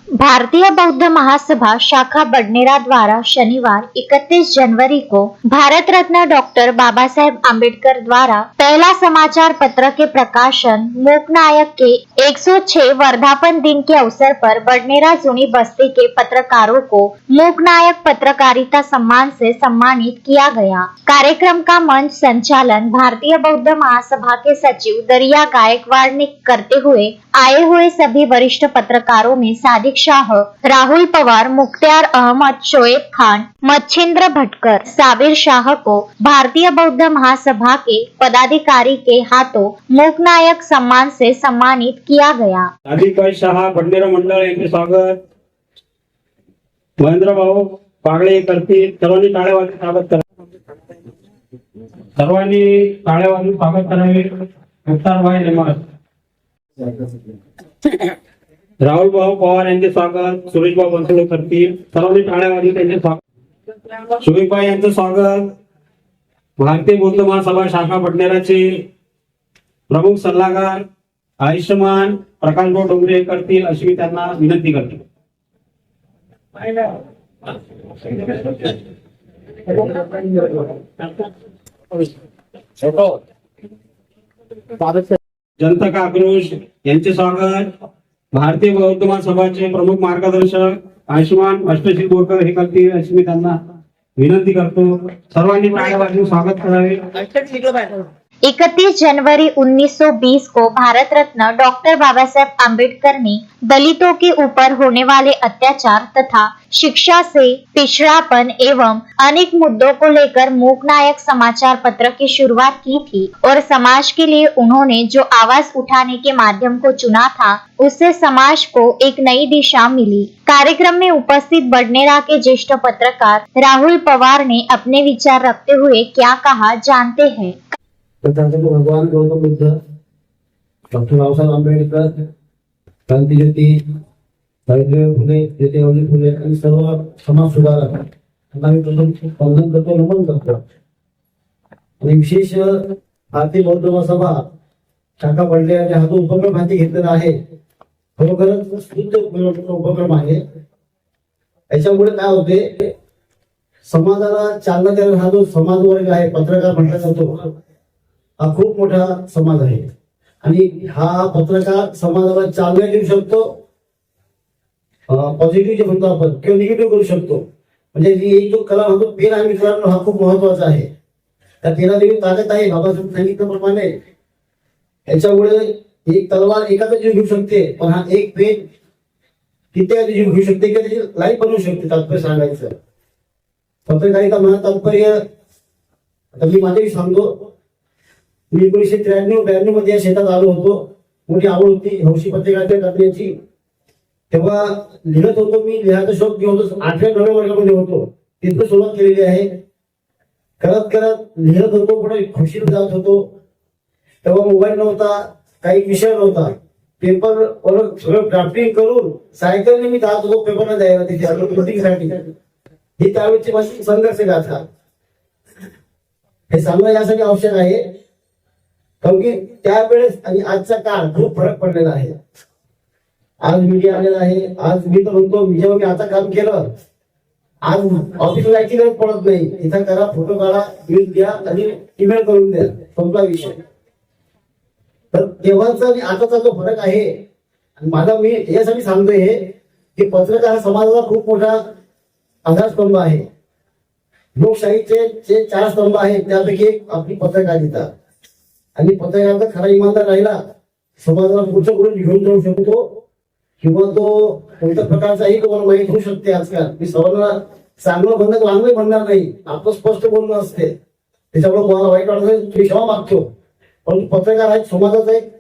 भारतीय बौद्ध महासभा शाखा बडनेरा द्वारा शनिवार 31 जनवरी को भारत रत्न डॉक्टर बाबा साहेब आम्बेडकर द्वारा पहला समाचार पत्र के प्रकाशन मूक नायक के 106 वर्धापन दिन के अवसर पर बडनेरा जूनी बस्ती के पत्रकारों को मूक नायक पत्रकारिता सम्मान से सम्मानित किया गया। कार्यक्रम का मंच संचालन भारतीय बौद्ध महासभा के सचिव दरिया गायकवाड़ ने करते हुए आए हुए सभी वरिष्ठ पत्रकारों में सादिक शाह, राहुल पवार, मुख्तार अहमद, शोएब खान, मच्छिंद्र भटकर, साबिर शाह को भारतीय बौद्ध महासभा के पदाधिकारी के हाथों मूक नायक सम्मान से सम्मानित किया गया। साबिर शाह बडनेरा मंडळ यांचे स्वागत महेंद्र भाऊ पागळे करतील। सर्वांनी टाळ्या वाजवून स्वागत करा। सर्वांनी टाळ्या वाजवून स्वागत करावे। मुख्तार भाई नेमार, राहुल भाऊ पवार यांचे स्वागत सुरेश भाऊ बनसोडे करतील। सर्वांनी टाळ्या वाजवून त्यांचे स्वागत। शोएब भाई यांचे स्वागत। भारतीय बौद्ध महासभा शाखा बडनेराचे प्रमुख सल्लागार आयुष्यमान प्रकाश भाऊ डोंगरे करतील अशी मी त्यांना विनंती करतो। जनता का आक्रोश यांचे स्वागत। भारतीय बौद्ध महासभाचे प्रमुख मार्गदर्शक आयुष्यमान अष्टशिल बोरकर हे करतील अशी मी त्यांना विनंती करतो। सर्वांनी टाळ्या वाजवून स्वागत करावे। 31 जनवरी 1920 को भारत रत्न डॉक्टर बाबा साहेब आम्बेडकर ने दलितों के ऊपर होने वाले अत्याचार तथा शिक्षा से पिछड़ापन एवं अनेक मुद्दों को लेकर मूक नायक समाचार पत्र की शुरुआत की थी और समाज के लिए उन्होंने जो आवाज उठाने के माध्यम को चुना था उससे समाज को एक नई दिशा मिली। कार्यक्रम में उपस्थित बडनेरा के ज्येष्ठ पत्रकार राहुल पवार ने अपने विचार रखते हुए क्या कहा जानते हैं। भगवान गौतम बुद्ध, डॉक्टर बाबासाहेब आंबेडकर, क्रांतिज्योती सावित्रीबाई फुले, ज्योतिराव फुले आणि सर्व समाज सुधारक यांना मी प्रथम वंदन करतो, नमन करतो। आणि विशेष भारतीय बौद्ध महासभा शाखा बडनेराच्या हातून उपक्रम हाती घेतलेला आहे। खरोखरच स्तुत्य उपक्रम आहे। याच्यामुळे काय होते, समाजाला चालना देणारा हा जो समाज वर्ग आहे, पत्रकार म्हटला जातो, हा खूप मोठा समाज आहे आणि हा पत्रकार समाजाला चालना देऊ शकतो, पॉझिटिव्ह जे म्हणतो आपण किंवा निगेटिव्ह करू शकतो। म्हणजे एक जो कला म्हणतो पेन आणि मित्रांनो हा खूप महत्वाचा आहे। त्या पेनादेवी ताकद आहे। बाबासाहेब सांगितल्याप्रमाणे याच्यामुळे एक तलवार एकाचा जीव घेऊ शकते, पण हा एक पेन किती जीव घेऊ शकते किंवा त्याची लाईफ बनवू शकते। तात्पर्य सांगायचं पत्रकारिता म्हणा तात्पर्य आता मी माझ्याही सांगतो। मी 1993-92 मध्ये या शेतात आलो होतो। मोठी आवड होती हौशी पत्रकारिता करण्याची। तेव्हा लिहित होतो, मी लिहायचा शौक घेऊन होतो। 8व्या-9व्या वर्गामध्ये होतो, तिथं सुरुवात केलेली आहे। करत करत लिहित होतो, पुढे खुशीला जात होतो। तेव्हा मोबाईल नव्हता, काही विषय नव्हता। पेपर वर सगळं ड्राफ्टिंग करून सायकलने मी जात होतो पेपरला द्यायला तिथे प्रिंटिंगसाठी। ही त्यावेळेची माझी संघर्ष गाथा। हे सांगणं यासाठी आवश्यक आहे कारण की त्यावेळेस आणि आजचा काळ खूप फरक पडलेला आहे। आज मीडिया आलेला आहे। आज मी तर म्हणतो, जेव्हा मी आता काम केलं, आज ऑफिसला जायची गरज पडत नाही। इथं करा, फोटो काढा, न्यूज द्या आणि ईमेल करून द्या, संपला विषय। तर तेव्हाचा आणि आताचा जो फरक आहे, माझा मी यासाठी सांगतोय हे की पत्रकार समाजाचा खूप मोठा आधारस्तंभ आहे। लोकशाहीचे जे 4 स्तंभ आहेत त्यापैकी एक आपली पत्रकारिता। आणि पत्रकाराचा खरा इमानदार राहिला, समाजाला पुढच्या पुढे घेऊन जाऊ शकतो किंवा तो कोणत्या प्रकारचाही तुम्हाला माहीत होऊ शकते। आजकाल मी सर्वांना चांगलं म्हणणं चांगलं म्हणणार नाही, आपलं स्पष्ट बोलणं असते। त्याच्यामुळे कोणाला वाईट वाटत तुम्ही क्षमा मागतो, पण पत्रकार हा समाजाचा एक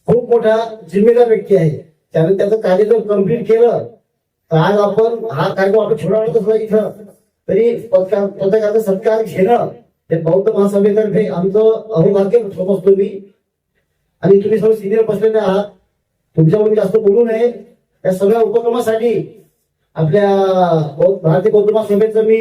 खूप मोठा जिम्मेदार व्यक्ती आहे। त्याने त्याचं कार्य जर कम्प्लीट केलं तर आज आपण हा कार्यक्रम आपण छोटा वाटत असला इथं तरी पत्रकाराचा सत्कार घेणं हे बौद्ध महासभेतर्फे आमचं अहोभाग्य समजतो मी। आणि तुम्ही सर्व सिनियर बसलेले आहात, तुमच्यावर जास्त बोलू नये। या सगळ्या उपक्रमासाठी आपल्या भारतीय बौद्ध महासभेचं मी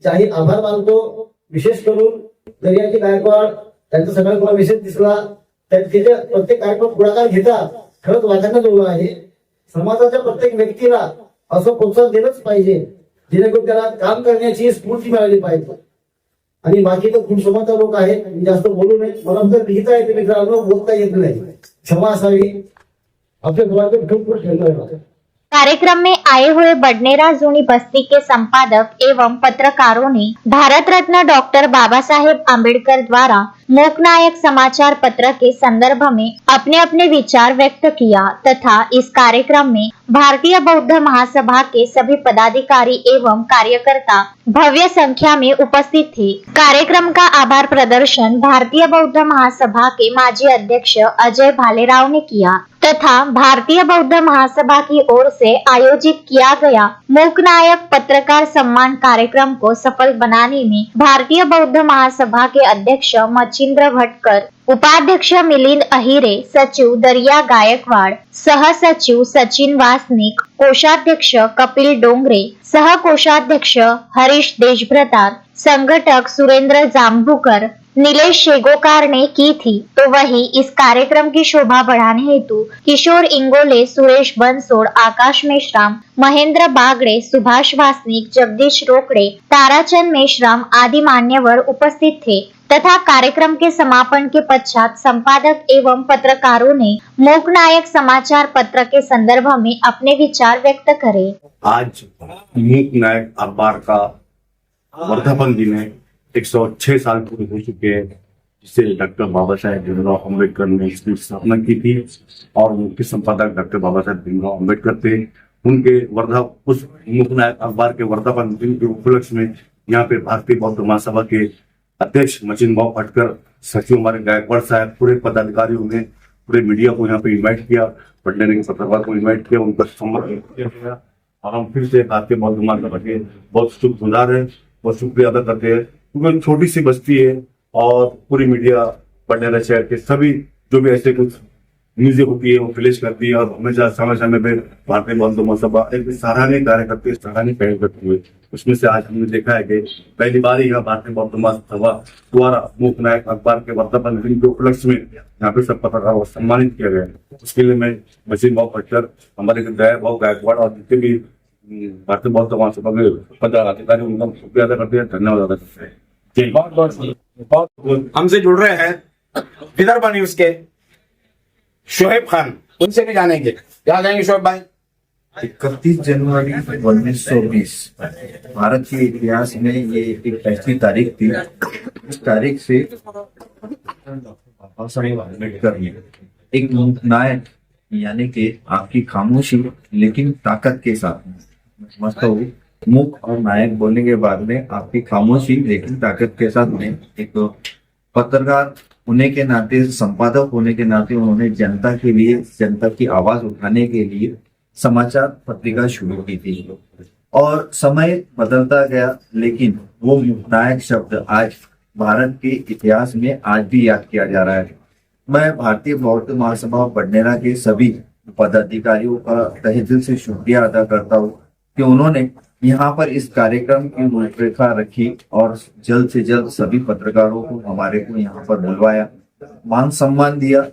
जाहीर आभार मानतो। विशेष करून दर्याची गायकवाड त्यांचा सगळ्या कोणा विशेष दिसला, त्याचे प्रत्येक कार्यक्रम पुढाकार घेता खरंच वाटायला जोडलं आहे। समाजाच्या प्रत्येक व्यक्तीला असं प्रोत्साहन दिलंच पाहिजे जेणेकरून त्याला काम करण्याची स्फूर्ती मिळाली पाहिजे. आणि बाकी तर खूप समाजचा लोक आहेत, मी जास्त बोलू नये. मला जर लिहिता येते मित्रांनो, बोलता येत नाही, क्षमा असावी. आपल्या घरातून खूप ठेवलं. कार्यक्रम में आए हुए बडनेरा जूनी बस्ती के संपादक एवं पत्रकारों ने भारत रत्न डॉक्टर बाबा साहेब आम्बेडकर द्वारा लोकनायक समाचार पत्र के संदर्भ में अपने अपने विचार व्यक्त किया तथा इस कार्यक्रम में भारतीय बौद्ध महासभा के सभी पदाधिकारी एवं कार्यकर्ता भव्य संख्या में उपस्थित थे. कार्यक्रम का आभार प्रदर्शन भारतीय बौद्ध महासभा के माजी अध्यक्ष अजय भालेराव ने किया तथा भारतीय बौद्ध महासभा की ओर से आयोजित किया गया लोकनायक पत्रकार सम्मान कार्यक्रम को सफल बनाने में भारतीय बौद्ध महासभा के अध्यक्ष मच्छिंद्र भटकर, उपाध्यक्ष मिलिंद अहिरे, सचिव दरिया गायकवाड़, सह सचिव सचिन वासनिक, कोषाध्यक्ष कपिल डोंगरे, सह कोषाध्यक्ष हरीश देशभ्रतार, संगठक सुरेंद्र जांबुकर, नीलेश शेगोकार ने की थी. तो वही इस कार्यक्रम की शोभा बढ़ाने हेतु किशोर इंगोले, सुरेश बंसोड़, आकाश मेश्राम, महेंद्र बागड़े, सुभाष वासनिक, जगदीश रोकड़े, ताराचंद मेश्राम आदि मान्यवर उपस्थित थे तथा कार्यक्रम के समापन के पश्चात संपादक एवं पत्रकारों ने लोकनायक समाचार पत्र के संदर्भ में अपने विचार व्यक्त करे. आज लोकनायक अखबार का वर्धापन दिन है. 106 साल पूरे हो चुके हैं जिसे डॉक्टर बाबा साहेब भीमराव अम्बेडकर ने इसकी स्थापना की थी और उनके संपादक डॉक्टर बाबा साहेब भीमराव अम्बेडकर थे. उनके उस लोकनायक अखबार के वर्धापन दिन के उपलक्ष्य में यहाँ पे भारतीय बौद्ध महासभा के अध्यक्ष मचिन भाव भटकर, सचिव हमारे गायकवाड़ साहब, पूरे पदाधिकारियों ने पूरे मीडिया को यहाँ पे इन्वाइट किया, पटने के पत्रकार को इन्वाइट किया, उनका सम्मान किया गया. और हम फिर से भारतीय बौद्ध महासभा के बहुत शुक्रगुजार है, बहुत शुक्रिया अदा करते हैं क्योंकि छोटी सी बस्ती है और पूरी मीडिया पटना शहर के सभी जो भी ऐसे कुछ न्यूज़ें होती है वो फ्लैश करती है और हमेशा समय समय पे भारतीय बौद्ध महासभा एक सराहनीय कार्य करती है, सराहनीय पहल करती हुए. उसमें से आज हमने देखा है कि पहली बार ही यहाँ भारतीय बौद्ध महासभा द्वारा लोकनायक अखबार के वर्धापन दिन के उपलक्ष्य में यहाँ पे सब पत्रकारों को सम्मानित किया गया. उसके लिए मैं मशीन भाव भट्टर, हमारे दया भाव गायकवाड़ और जितने भी भारतीय बौद्ध महासभा के पदाधिकारी उनका शुक्रिया अदा करते हैं, धन्यवाद अदा करते हैं. हमसे जुड़ रहे हैं विदर्भ न्यूज के शोएब खान, उनसे भी जानेंगे. क्या कहेंगे शोएब भाई? 31 जनवरी 1920 भारत के इतिहास में ये एक ऐसी तारीख थी. इस तारीख से बाबा साहेब अम्बेडकर ने एक लोकनायक यानी कि आपकी खामोशी लेकिन ताकत के साथ मस्त हो मुख और नायक बोलने के बाद में आपकी खामोशी लेकिन ताकत के साथ में एक पत्रकार होने के नाते, संपादक होने के नाते उन्होंने जनता के लिए, जनता की आवाज उठाने के लिए समाचार पत्रिका शुरू की थी. और समय बदलता गया लेकिन वो लोकनायक शब्द आज भारत के इतिहास में आज भी याद किया जा रहा है. मैं भारतीय बौद्ध महासभा बडनेरा के सभी पदाधिकारियों का तहे दिल से शुक्रिया अदा करता हूँ कि उन्होंने यहाँ पर इस कार्यक्रम की रूपरेखा रखी और जल्द से जल्द सभी पत्रकारों को हमारे को यहाँ पर बुलवाया, मान सम्मान दिया.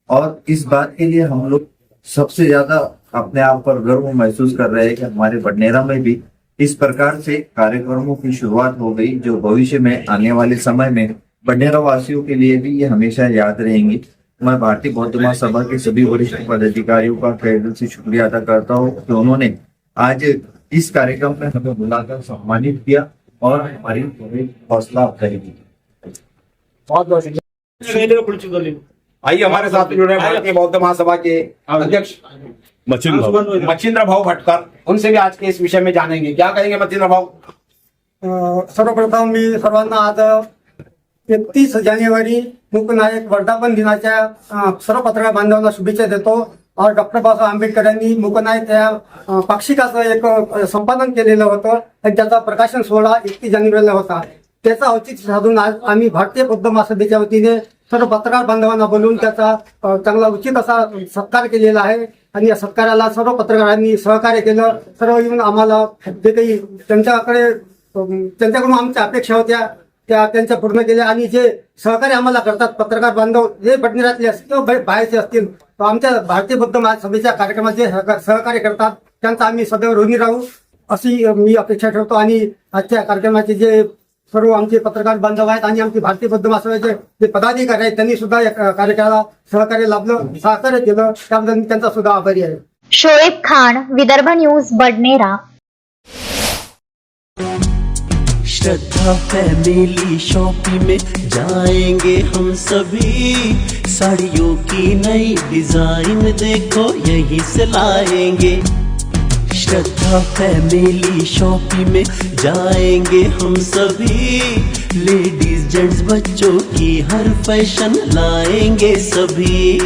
और इस बात के लिए हम लोग सबसे ज्यादा अपने आप पर गर्व महसूस कर रहे हैं कि हमारे बडनेरा में भी इस प्रकार से कार्यक्रमों की शुरुआत हो गई जो भविष्य में आने वाले समय में बडनेरा वासियों के लिए भी ये हमेशा याद रहेंगी. मैं भारतीय बौद्ध महासभा के सभी वरिष्ठ पदाधिकारियों का तहे दिल से शुक्रिया अदा करता हूँ कि उन्होंने आज इस कार्यक्रम में हमें बुलाकर सम्मानित किया और हमारी हौसला अफजाई की. बहुत बहुत शुक्रिया. आइए हमारे साथ जुड़ रहे हैं भारतीय बौद्ध महासभा के अध्यक्ष मच्छिंद्र भाव भटकर, उनसे भी आज के इस विषय में जानेंगे. क्या कहेंगे मच्छिंद्र भाव? सर्वप्रथम मी सर्वांना आज 31 जानेवारी लोकनायक वर्धापन दिनाच्या सर्व पत्रकार बांधवांना शुभेच्छा देतो. और डॉक्टर बाबासाहेब आंबेडकर यांनी लोकनायक या पाक्षिकाचं एक संपादन केलेलं होतं. त्याचा प्रकाशन सोहळा 31 जानेवारीला होता. त्याचा औचित्य साधून आज आम्ही भारतीय बौद्ध महासभेच्या वतीने सर्व पत्रकार बांधवांना बोलवून त्याचा चांगला उचित असा सत्कार केलेला आहे. आणि या सत्काराला सर्व पत्रकारांनी सहकार्य केलं. सर्व येऊन आम्हाला जे काही त्यांच्याकडून आमच्या अपेक्षा होत्या त्यांच्या पूर्ण केल्या आणि जे सहकार्य आम्हाला करतात पत्रकार बांधव जे बडनेरातले असतील किंवा बाहेरचे असतील तो आमच्या भारतीय बौद्ध महासभेच्या कार्यक्रमात जे सहकार्य करतात त्यांचा आम्ही सदैव ऋणी राहू अशी मी अपेक्षा ठेवतो. आणि आजच्या कार्यक्रमाचे जे सर्व आमचे पत्रकार बांधव आहेत आणि आमचे भारतीय बौद्ध महासभेचे जे पदाधिकारी आहेत त्यांनी सुद्धा या कार्यक्रमाला सहकार्य लाभलं सहकार्य केलं त्याबद्दल मी त्यांचा सुद्धा आभारी आहे. शोएब खान, विदर्भ न्यूज, बडनेरा. श्रद्धा फैमिली शॉपिंग में जाएंगे हम सभी, साड़ियों की नई डिजाइन देखो यहीं से लाएंगे। श्रद्धा फैमिली शॉपिंग में जाएंगे हम सभी, लेडीज जेंट्स बच्चों की हर फैशन लाएंगे सभी।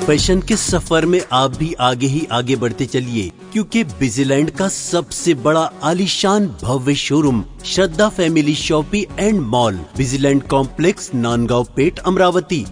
फैशन के सफर में आप भी आगे ही आगे बढ़ते चलिए, क्योंकि बिजीलैंड का सबसे बड़ा आलीशान भव्य showroom Shraddha family shopping and mall, Busyland complex, Nandgaon Peth, Amravati.